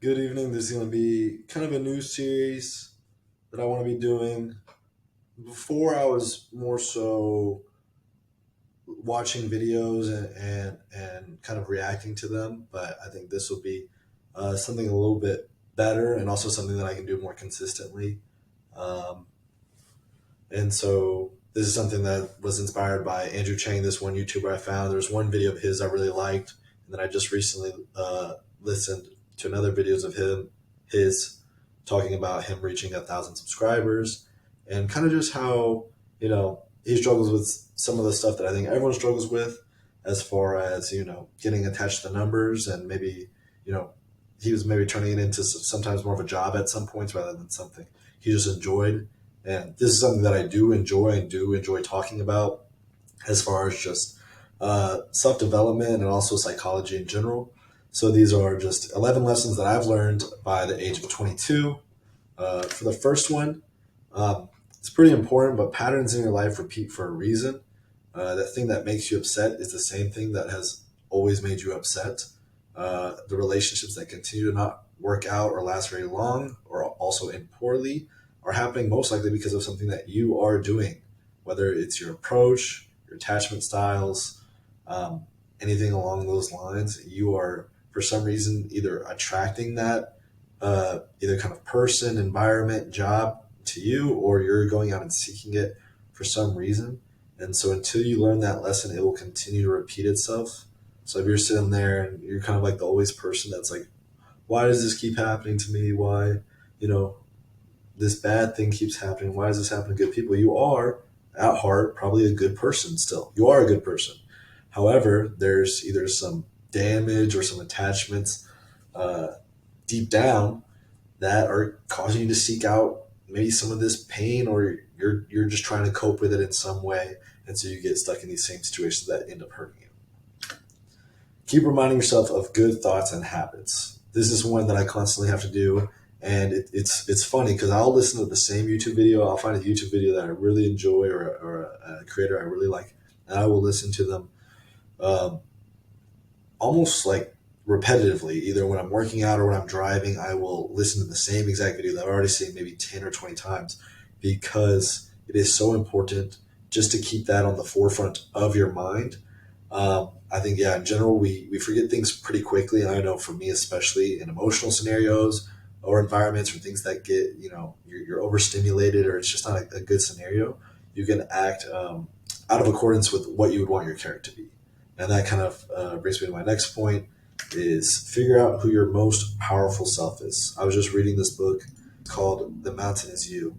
Good evening. This is going to be kind of a new series that I want to be doing. Before, I was more so watching videos and kind of reacting to them, but I think this will be something a little bit better and also something that I can do more consistently. Um, and so, this is something that was inspired by Andrew Chang, this one YouTuber I found. There's one video of his I really liked, and then I just recently listened to another videos of his talking about him reaching 1,000 subscribers, and kind of just how he struggles with some of the stuff that I think everyone struggles with, as far as getting attached to the numbers, and maybe you know he was maybe turning it into sometimes more of a job at some points rather than something he just enjoyed. And this is something that I do enjoy and do enjoy talking about, as far as just self development and also psychology in general. So these are just 11 lessons that I've learned by the age of 22. For the first one, it's pretty important, but patterns in your life repeat for a reason. That thing that makes you upset is the same thing that has always made you upset. The relationships that continue to not work out or last very long or also end poorly are happening most likely because of something that you are doing, whether it's your approach, your attachment styles, um, anything along those lines. You are, for some reason, either attracting that either kind of person, environment, job to you, or you're going out and seeking it for some reason. And so until you learn that lesson, it will continue to repeat itself. So if you're sitting there and you're kind of like the always person that's like, why does this keep happening to me? Why, you know, this bad thing keeps happening? Why does this happen to good people? You are, at heart, probably a good person still. You are a good person. However, there's either some damage or some attachments uh, deep down that are causing you to seek out maybe some of this pain, or you're just trying to cope with it in some way, and so you get stuck in these same situations that end up hurting you. Keep reminding yourself of good thoughts and habits. This is one that I constantly have to do, and it's funny because I'll listen to the same YouTube video. I'll find a YouTube video that I really enjoy, or a creator I really like, and I will listen to them um, almost like repetitively. Either when I'm working out or when I'm driving, I will listen to the same exact video that I've already seen maybe 10 or 20 times, because it is so important just to keep that on the forefront of your mind. I think, yeah, in general, we forget things pretty quickly. And I know for me, especially in emotional scenarios or environments or things that get, you're overstimulated, or it's just not a good scenario, you can act out of accordance with what you would want your character to be. And that kind of brings me to my next point, is figure out who your most powerful self is. I was just reading this book called The Mountain Is You.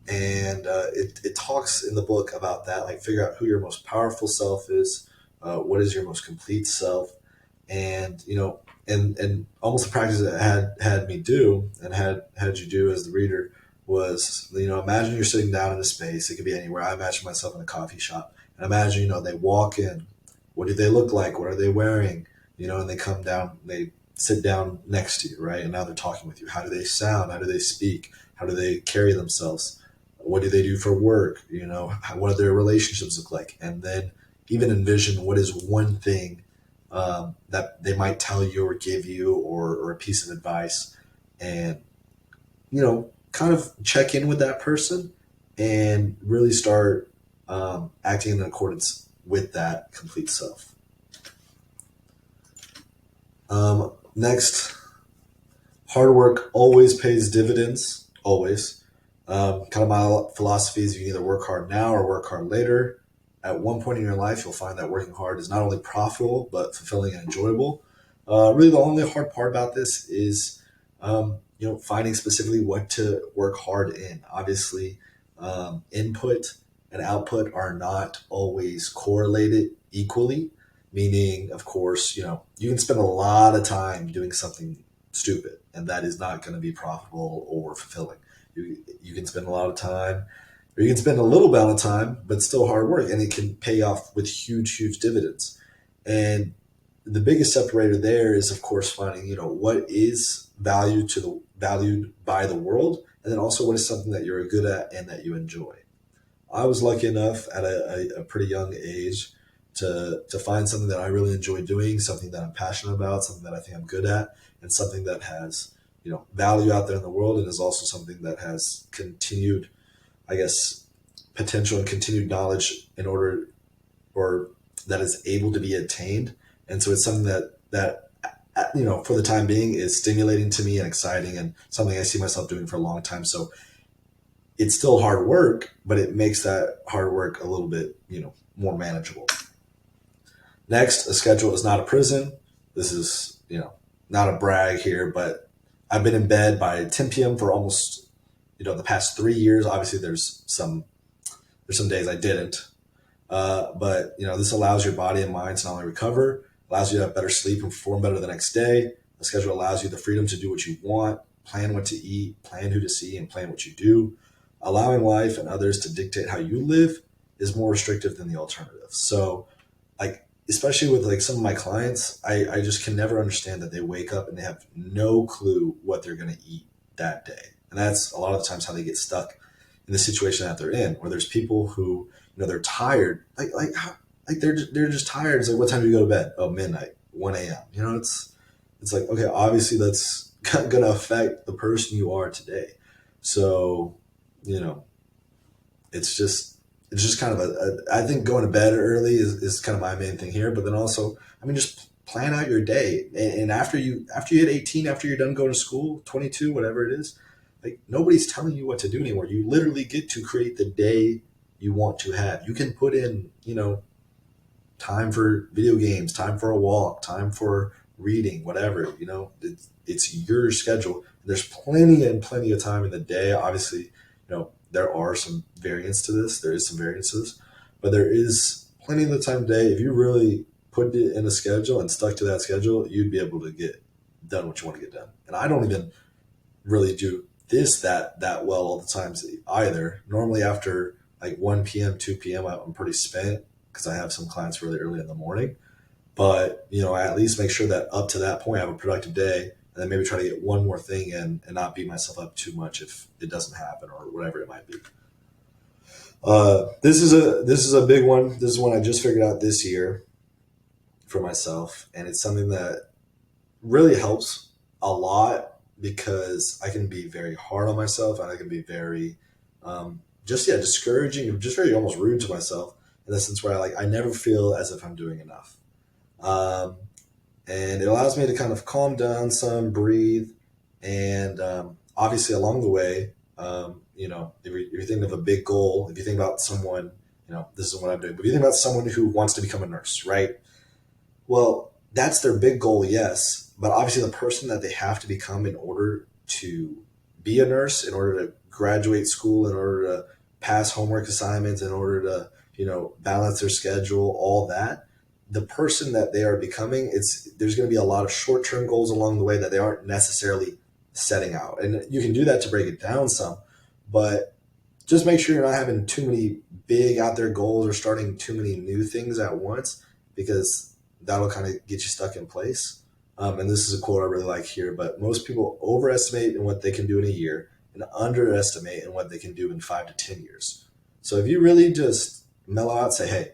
And it talks in the book about that, like figure out who your most powerful self is, what is your most complete self. And, and almost the practice that had me do, and had you do as the reader, was, imagine you're sitting down in a space. It could be anywhere. I imagine myself in a coffee shop, and imagine, they walk in. What do they look like? What are they wearing? And they come down, they sit down next to you, right? And now they're talking with you. How do they sound? How do they speak? How do they carry themselves? What do they do for work? What do their relationships look like? And then even envision what is one thing that they might tell you or give you, or a piece of advice. And, kind of check in with that person and really start acting in accordance with that complete self. Next, hard work always pays dividends, always. Kind of my philosophy is you can either work hard now or work hard later. At one point in your life, you'll find that working hard is not only profitable, but fulfilling and enjoyable. Really, the only hard part about this is, finding specifically what to work hard in. Obviously, input and output are not always correlated equally, meaning, of course, you can spend a lot of time doing something stupid, and that is not going to be profitable or fulfilling. You can spend a lot of time, or you can spend a little amount of time, but still hard work, and it can pay off with huge, huge dividends. And the biggest separator there is, of course, finding, what is valued by the world, and then also what is something that you're good at and that you enjoy. I was lucky enough at a pretty young age to find something that I really enjoy doing, something that I'm passionate about, something that I think I'm good at, and something that has, value out there in the world, and is also something that has continued, I guess, potential and continued knowledge in order, or that is able to be attained. And so it's something that for the time being is stimulating to me and exciting, and something I see myself doing for a long time. So it's still hard work, but it makes that hard work a little bit, more manageable. Next, a schedule is not a prison. This is, not a brag here, but I've been in bed by 10 p.m. for almost, the past 3 years. Obviously, there's some days I didn't, but this allows your body and mind to not only recover, allows you to have better sleep and perform better the next day. The schedule allows you the freedom to do what you want, plan what to eat, plan who to see, and plan what you do. Allowing life and others to dictate how you live is more restrictive than the alternative. So, like, especially with like some of my clients, I just can never understand that they wake up and they have no clue what they're going to eat that day. And that's a lot of the times how they get stuck in the situation that they're in, where there's people who, they're tired, like they're just tired. It's like, what time do you go to bed? Oh, midnight, 1 a.m. It's like, okay, obviously that's going to affect the person you are today. So, you know, it's just kind of I think going to bed early is kind of my main thing here. But then also, I mean, just plan out your day. And after you hit 18, after you're done going to school, 22, whatever it is, like, nobody's telling you what to do anymore. You literally get to create the day you want to have. You can put in, time for video games, time for a walk, time for reading, whatever. It's your schedule. There's plenty and plenty of time in the day. Obviously, there are some variance to this. There is some variance to this, but there is plenty of the time of day. If you really put it in a schedule and stuck to that schedule, you'd be able to get done what you want to get done. And I don't even really do this that well all the times either. Normally after like 1 p.m., 2 p.m., I'm pretty spent because I have some clients really early in the morning. But, I at least make sure that up to that point I have a productive day, and then maybe try to get one more thing in and not beat myself up too much if it doesn't happen or whatever it might be. This is a big one. This is one I just figured out this year for myself, and it's something that really helps a lot because I can be very hard on myself, and I can be very discouraging, just very almost rude to myself, in the sense where I never feel as if I'm doing enough. Um, and it allows me to kind of calm down some, breathe, and obviously along the way, if you're thinking of a big goal, if you think about someone, this is what I'm doing. But if you think about someone who wants to become a nurse, right? Well, that's their big goal, yes. But obviously, the person that they have to become in order to be a nurse, in order to graduate school, in order to pass homework assignments, in order to, balance their schedule, all that, the person that they are becoming, there's going to be a lot of short-term goals along the way that they aren't necessarily setting out. And you can do that to break it down some, but just make sure you're not having too many big out there goals or starting too many new things at once, because that'll kind of get you stuck in place. And this is a quote I really like here, but most people overestimate in what they can do in a year and underestimate in what they can do in 5 to 10 years. So if you really just mellow out, say, hey,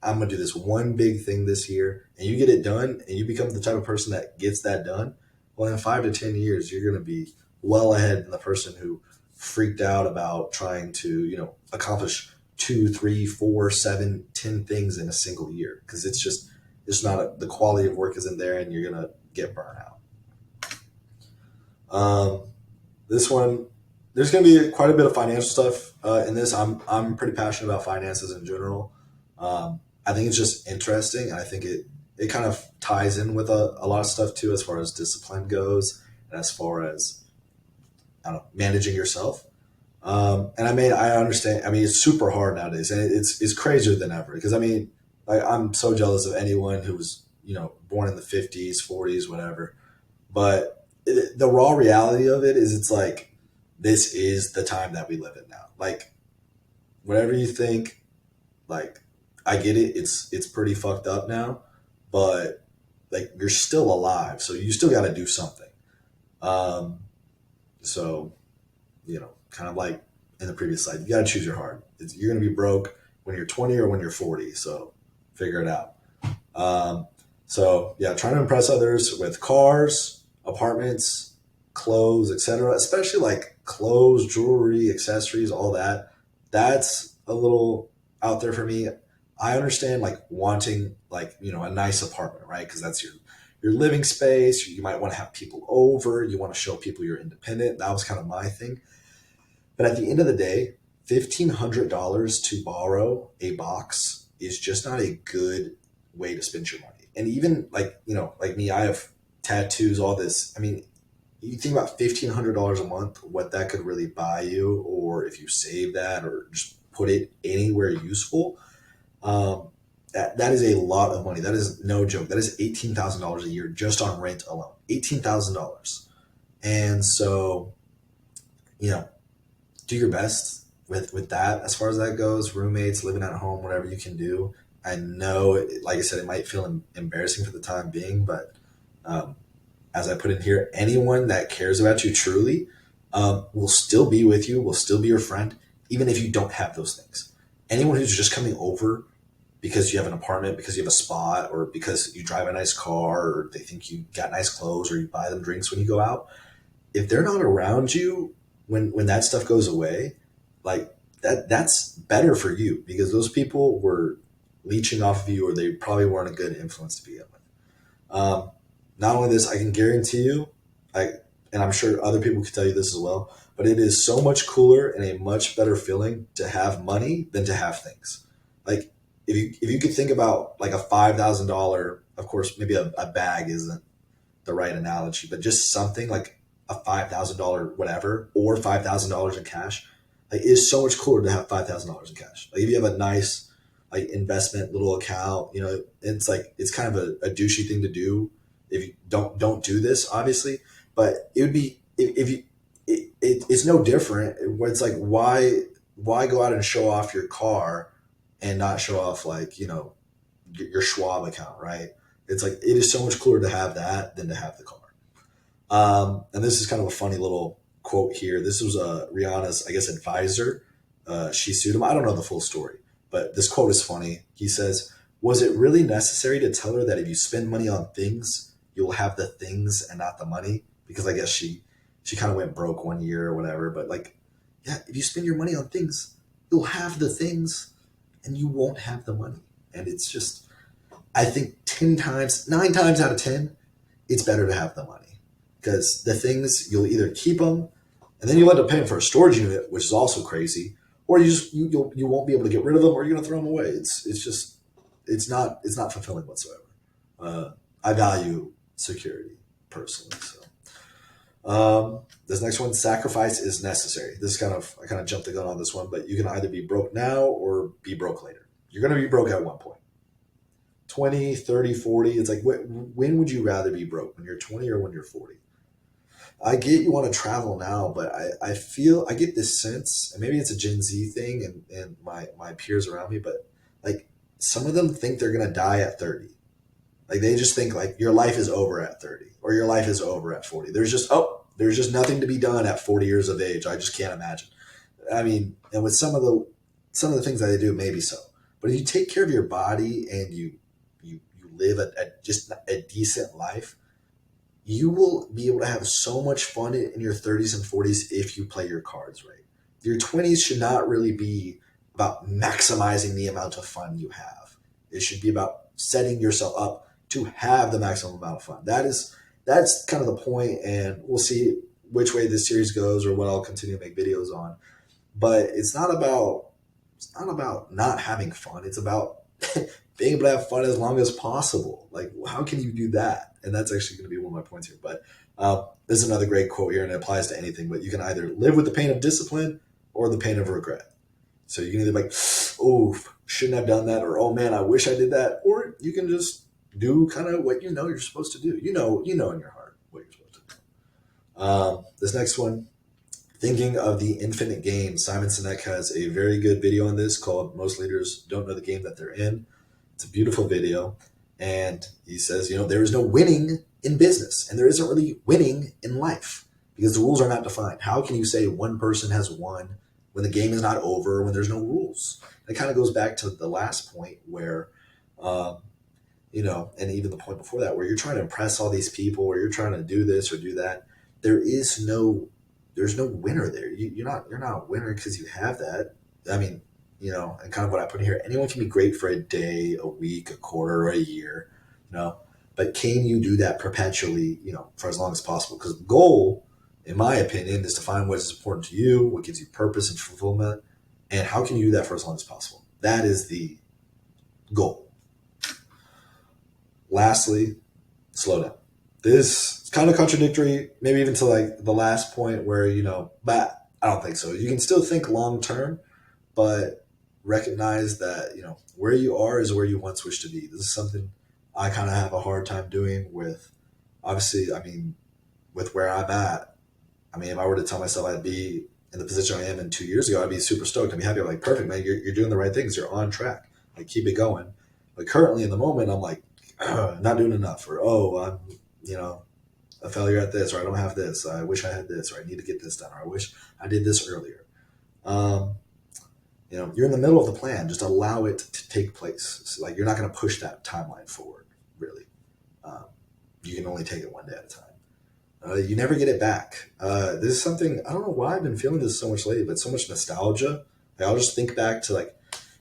I'm going to do this one big thing this year, and you get it done, and you become the type of person that gets that done, well, in 5 to 10 years, you're going to be well ahead of the person who freaked out about trying to, accomplish 2, 3, 4, 7, 10 things in a single year. Because it's not the quality of work isn't there, and you're going to get burnt out. This one, there's going to be quite a bit of financial stuff in this. I'm pretty passionate about finances in general. I think it's just interesting, and I think it kind of ties in with a lot of stuff too, as far as discipline goes, and as far as, I don't know, managing yourself. And I understand. I mean, it's super hard nowadays, and it's crazier than ever. Because I'm so jealous of anyone who was born in the 50s, 40s, whatever. But the raw reality of it is, it's like, this is the time that we live in now. Like, whatever you think, like, I get it. It's pretty fucked up now, but like, you're still alive, so you still got to do something. So, kind of like in the previous slide, you got to choose your heart. You're going to be broke when you're 20 or when you're 40. So, figure it out. Um, so yeah, trying to impress others with cars, apartments, clothes, etc. Especially like clothes, jewelry, accessories, all that. That's a little out there for me. I understand like wanting like a nice apartment, right? Because that's your living space. You might want to have people over. You want to show people you're independent. That was kind of my thing. But at the end of the day, $1,500 to borrow a box is just not a good way to spend your money. And even like, like me, I have tattoos, all this. I mean, you think about $1,500 a month, what that could really buy you, or if you save that or just put it anywhere useful, um, that is a lot of money. That is no joke. That is $18,000 a year just on rent alone. $18,000. And so, you know, do your best with that as far as that goes. Roommates, living at home, whatever you can do. I know, like I said, it might feel embarrassing for the time being, but um, as I put in here, anyone that cares about you truly will still be with you, will still be your friend, even if you don't have those things. Anyone who's just coming over because you have an apartment, because you have a spot, or because you drive a nice car, or they think you got nice clothes, or you buy them drinks when you go out, if they're not around you when that stuff goes away, like that's better for you because those people were leeching off of you, or they probably weren't a good influence to begin with. Not only this, I can guarantee you, and I'm sure other people can tell you this as well, but it is so much cooler and a much better feeling to have money than to have things. Like if you could think about like a $5,000, of course, maybe a bag isn't the right analogy, but just something like a $5,000 whatever or $5,000 in cash, like it is so much cooler to have $5,000 in cash. Like if you have a nice like investment little account, it's like it's kind of a douchey thing to do if you don't do this, obviously. But it would be if you it's no different. Where it's like why go out and show off your car and not show off like your Schwab account, right? It's like it is so much cooler to have that than to have the car. And this is kind of a funny little quote here. This was Rihanna's, I guess, advisor. She sued him. I don't know the full story, but this quote is funny. He says, "Was it really necessary to tell her that if you spend money on things, you'll have the things and not the money?" Because I guess she kind of went broke one year or whatever. But like, yeah, if you spend your money on things, you'll have the things and you won't have the money. And it's just, I think 9 times out of 10, it's better to have the money because the things you'll either keep them and then you'll end up paying for a storage unit, which is also crazy, or you won't be able to get rid of them, or you're going to throw them away. It's not fulfilling whatsoever. I value security personally. So this next one, sacrifice is necessary. I kind of jumped the gun on this one, but you can either be broke now or be broke later. You're going to be broke at one point. 20, 30, 40. It's like, when would you rather be broke? When you're 20 or when you're 40? I get you want to travel now, but I feel I get this sense, and maybe it's a Gen Z thing and my peers around me, but like some of them think they're gonna die at 30. Like they just think like your life is over at 30 or your life is over at 40. There's just nothing to be done at 40 years of age. I just can't imagine. I mean, and with some of the things that they do, maybe so. But if you take care of your body and you live just a decent life, you will be able to have so much fun in your 30s and 40s if you play your cards right. Your 20s should not really be about maximizing the amount of fun you have. It should be about setting yourself up to have the maximum amount of fun. That's kind of the point, and we'll see which way this series goes or what I'll continue to make videos on. But it's not about not having fun. It's about being able to have fun as long as possible. Like, how can you do that? And that's actually going to be one of my points here. But this is another great quote here, and it applies to anything. But you can either live with the pain of discipline or the pain of regret. So you can either be like, oh, shouldn't have done that, or oh man, I wish I did that, or you can just do kind of what you're supposed to do. You know in your heart what you're supposed to do. This next one, thinking of the infinite game. Simon Sinek has a very good video on this called "Most Leaders Don't Know the Game That They're In." It's a beautiful video. And he says, there is no winning in business, and there isn't really winning in life because the rules are not defined. How can you say one person has won when the game is not over, when there's no rules? And it kind of goes back to the last point where Um, and even the point before that, where you're trying to impress all these people, or you're trying to do this or do that. There is no, there's no winner there. You're not a winner because you have that. I mean, and kind of what I put here. Anyone can be great for a day, a week, a quarter, or a year. You know, but can you do that perpetually? For as long as possible? Because the goal, in my opinion, is to find what is important to you, what gives you purpose and fulfillment, and how can you do that for as long as possible. That is the goal. Lastly, slow down. This is kind of contradictory, maybe even to like the last point where, but I don't think so. You can still think long term, but recognize that, where you are is where you once wished to be. This is something I kind of have a hard time doing with, obviously, I mean, with where I'm at. I mean, if I were to tell myself I'd be in the position I am in 2 years ago, I'd be super stoked. I'd be happy. I'm like, perfect, man. You're doing the right things. You're on track. Like, keep it going. But currently in the moment, I'm like, not doing enough, or, oh, I'm, a failure at this, or I don't have this. I wish I had this, or I need to get this done, or I wish I did this earlier. Um, you're in the middle of the plan. Just allow it to take place. So, like, you're not going to push that timeline forward, really. Um, you can only take it one day at a time. You never get it back. This is something, I don't know why I've been feeling this so much lately, but so much nostalgia. Like, I'll just think back to, like,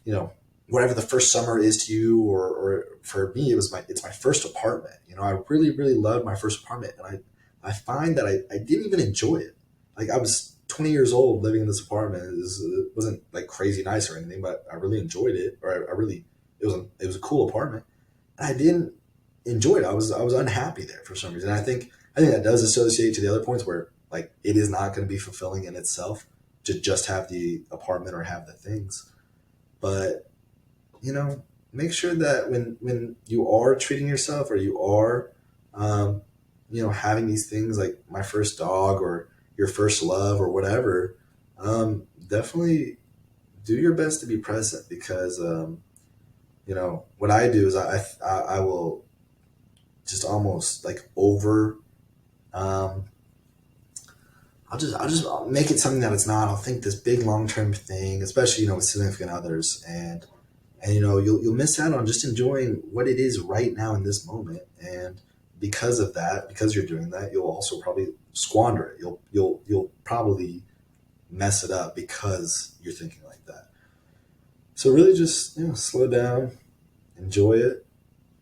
you know, whatever the first summer is to you, or for me, it's my first apartment. I really, really loved my first apartment, and I find that I didn't even enjoy it. Like, I was 20 years old living in this apartment. It wasn't like crazy nice or anything, but I really enjoyed it, or I really, it was a cool apartment. And I didn't enjoy it. I was unhappy there for some reason. I think that does associate to the other points where, like, it is not going to be fulfilling in itself to just have the apartment or have the things. But, make sure that when you are treating yourself, or you are, um, having these things like my first dog, or your first love, or whatever, definitely do your best to be present, because, what I do is I will just almost like over, um, I'll just make it something that it's not. I'll think this big long term thing, especially, with significant others, and you'll miss out on just enjoying what it is right now in this moment. And because of that, because you're doing that, you'll also probably squander it. You'll probably mess it up because you're thinking like that. So really, just, slow down, enjoy it,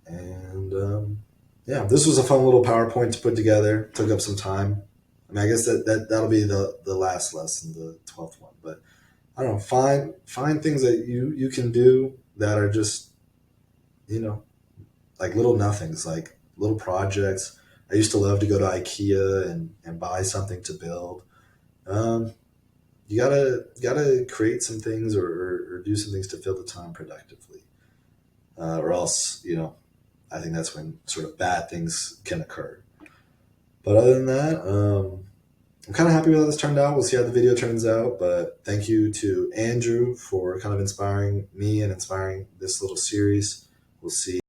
and, yeah, this was a fun little PowerPoint to put together. Took up some time. I mean, I guess that'll be the last lesson, the 12th one. But I don't know. Find things that you can do that are just, you know like little nothings, like little projects. I used to love to go to IKEA and buy something to build. Um, you gotta create some things, or do some things to fill the time productively, or else, I think that's when sort of bad things can occur. But other than that, I'm kind of happy with how this turned out. We'll see how the video turns out. But thank you to Andrew for kind of inspiring me and inspiring this little series. We'll see.